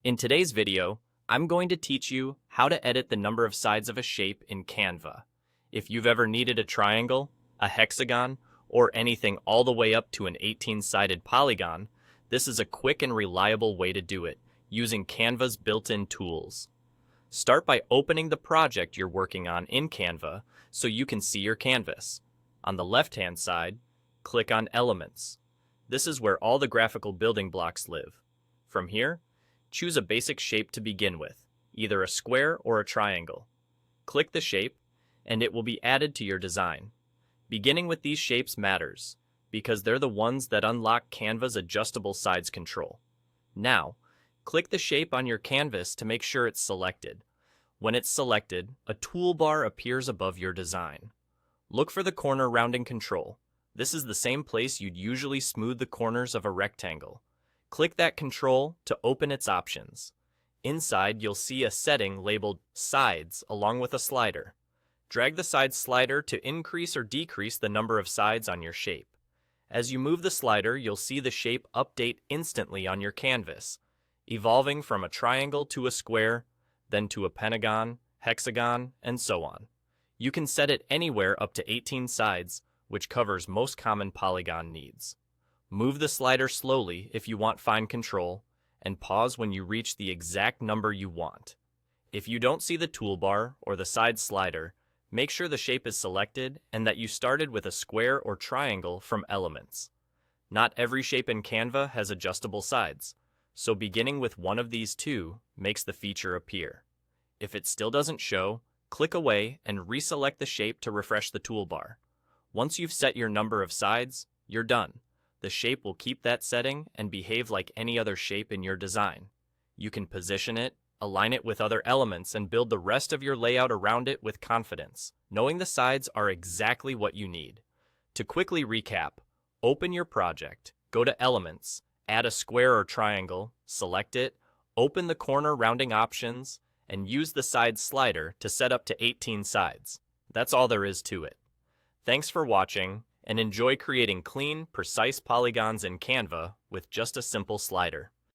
In today's video, I'm going to teach you how to edit the number of sides of a shape in Canva. If you've ever needed a triangle, a hexagon, or anything all the way up to an 18-sided polygon, this is a quick and reliable way to do it, using Canva's built-in tools. Start by opening the project you're working on in Canva so you can see your canvas. On the left-hand side, click on Elements. This is where all the graphical building blocks live. From here, choose a basic shape to begin with, either a square or a triangle. Click the shape, and it will be added to your design. Beginning with these shapes matters, because they're the ones that unlock Canva's adjustable sides control. Now, click the shape on your canvas to make sure it's selected. When it's selected, a toolbar appears above your design. Look for the corner rounding control. This is the same place you'd usually smooth the corners of a rectangle. Click that control to open its options. Inside, you'll see a setting labeled Sides along with a slider. Drag the side slider to increase or decrease the number of sides on your shape. As you move the slider, you'll see the shape update instantly on your canvas, evolving from a triangle to a square, then to a pentagon, hexagon, and so on. You can set it anywhere up to 18 sides, which covers most common polygon needs. Move the slider slowly if you want fine control, and pause when you reach the exact number you want. If you don't see the toolbar or the side slider, make sure the shape is selected and that you started with a square or triangle from Elements. Not every shape in Canva has adjustable sides, so beginning with one of these two makes the feature appear. If it still doesn't show, click away and reselect the shape to refresh the toolbar. Once you've set your number of sides, you're done. The shape will keep that setting and behave like any other shape in your design. You can position it, align it with other elements, and build the rest of your layout around it with confidence, knowing the sides are exactly what you need. To quickly recap, open your project, go to Elements, add a square or triangle, select it, open the corner rounding options, and use the side slider to set up to 18 sides. That's all there is to it. Thanks for watching, and enjoy creating clean, precise polygons in Canva with just a simple slider.